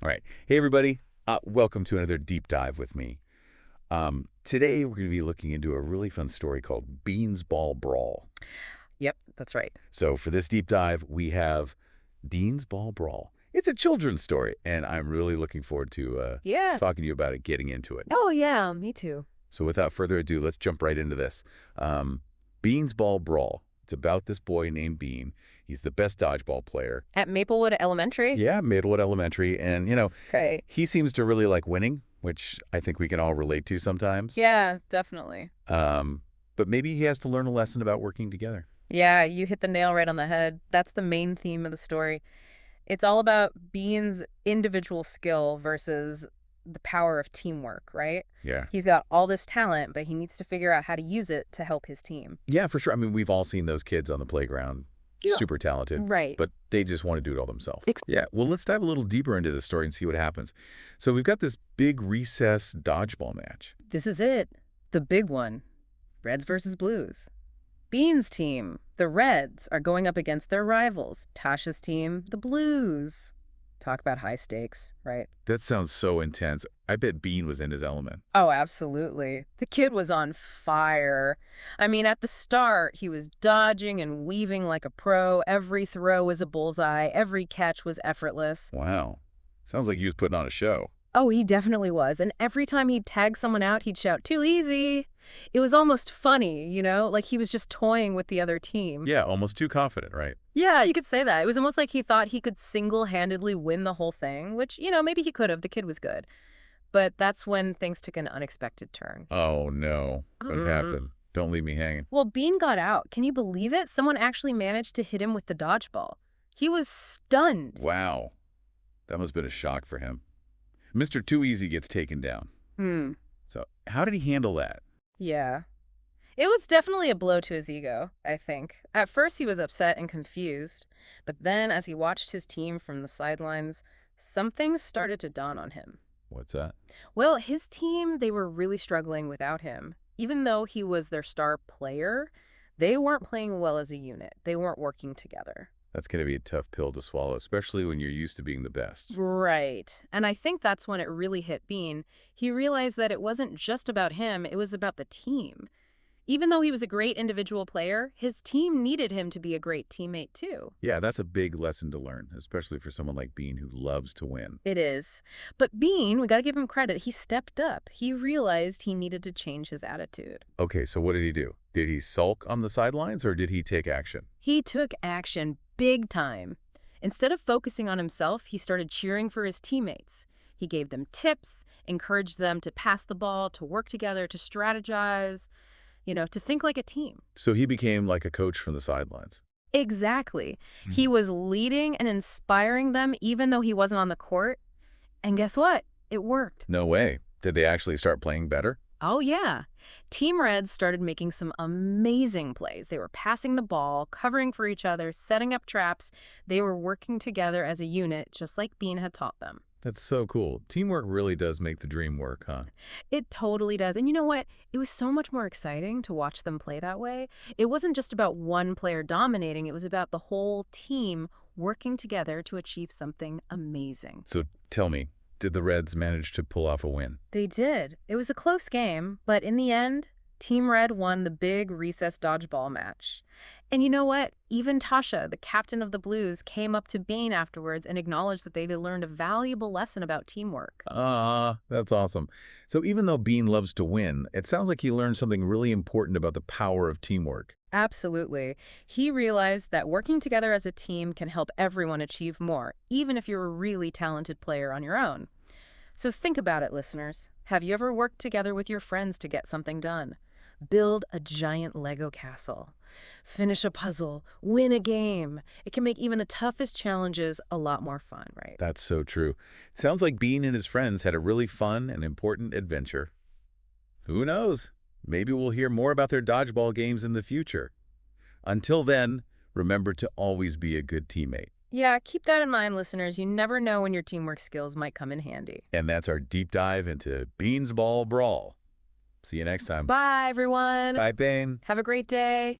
All right. Hey, everybody. Welcome to another deep dive with me. Today, we're going to be looking into a really fun story called Beans Ball Brawl. Yep, that's right. So for this deep dive, we have Beans Ball Brawl. It's a children's story, and I'm really looking forward to Yeah. talking to you about it, getting into it. Oh, yeah, me too. So without further ado, let's jump right into this. Beans Ball Brawl. It's about this boy named Bean. He's the best dodgeball player. At Maplewood Elementary? Yeah, Maplewood Elementary. And, Okay. he seems to really like winning, which I think we can all relate to sometimes. Yeah, definitely. But maybe he has to learn a lesson about working together. Yeah, you hit the nail right on the head. That's the main theme of the story. It's all about Bean's individual skill versus the power of teamwork, right? Yeah. He's got all this talent, but he needs to figure out how to use it to help his team. Yeah, for sure. I mean, we've all seen those kids on the playground, Yeah. super talented, Right. but they just want to do it all themselves. Ex- Yeah, well, let's dive a little deeper into the story and see what happens. So we've got this Big Recess Dodgeball Match. This is it. The big one. Reds versus Blues. Bean's team, the Reds, are going up against their rivals. Tasha's team, the Blues. Talk about high stakes, right? That sounds so intense. I bet Bean was in his element. Oh, absolutely. The kid was on fire. I mean, at the start, he was dodging and weaving like a pro. Every throw was a bullseye. Every catch was effortless. Wow. Sounds like he was putting on a show. Oh, he definitely was. And every time he'd tag someone out, he'd shout, "Too easy." It was almost funny, like he was just toying with the other team. Yeah, almost too confident, right? Yeah, you could say that. It was almost like he thought he could single-handedly win the whole thing, which, maybe he could have. The kid was good. But that's when things took an unexpected turn. Oh, no. What Mm. happened? Don't leave me hanging. Well, Bean got out. Can you believe it? Someone actually managed to hit him with the dodgeball. He was stunned. Wow. That must have been a shock for him. Mr. Too Easy gets taken down. Hmm. So how did he handle that? Yeah. It was definitely a blow to his ego, I think. At first, he was upset and confused. But then, as he watched his team from the sidelines, something started to dawn on him. What's that? Well, his team, they were really struggling without him. Even though he was their star player, they weren't playing well as a unit. They weren't working together. That's going to be a tough pill to swallow, especially when you're used to being the best. Right. And I think that's when it really hit Bean. He realized that it wasn't just about him, it was about the team. Even though he was a great individual player, his team needed him to be a great teammate too. Yeah, that's a big lesson to learn, especially for someone like Bean who loves to win. It is. But Bean, we gotta give him credit, he stepped up. He realized he needed to change his attitude. Okay, so what did he do? Did he sulk on the sidelines or did he take action? He took action big time. Instead of focusing on himself, he started cheering for his teammates. He gave them tips, encouraged them to pass the ball, to work together, to strategize, to think like a team. So he became like a coach from the sidelines. Exactly. He was leading and inspiring them even though he wasn't on the court. And guess what? It worked. No way. Did they actually start playing better? Oh, yeah. Team Reds started making some amazing plays. They were passing the ball, covering for each other, setting up traps. They were working together as a unit, just like Bean had taught them. That's so cool. Teamwork really does make the dream work, huh? It totally does. And you know what? It was so much more exciting to watch them play that way. It wasn't just about one player dominating. It was about the whole team working together to achieve something amazing. So tell me, did the Reds manage to pull off a win? They did. It was a close game, but in the end, Team Red won the Big Recess Dodgeball Match. And you know what? Even Tasha, the captain of the Blues, came up to Bean afterwards and acknowledged that they'd learned a valuable lesson about teamwork. That's awesome. So even though Bean loves to win, it sounds like he learned something really important about the power of teamwork. Absolutely. He realized that working together as a team can help everyone achieve more, even if you're a really talented player on your own. So think about it, listeners. Have you ever worked together with your friends to get something done? Build a giant Lego castle. Finish a puzzle. Win a game. It can make even the toughest challenges a lot more fun, right? That's so true. Sounds like Bean and his friends had a really fun and important adventure. Who knows? Maybe we'll hear more about their dodgeball games in the future. Until then, remember to always be a good teammate. Yeah, keep that in mind, listeners. You never know when your teamwork skills might come in handy. And that's our deep dive into Beans Ball Brawl. See you next time. Bye, everyone. Bye, Bane. Have a great day.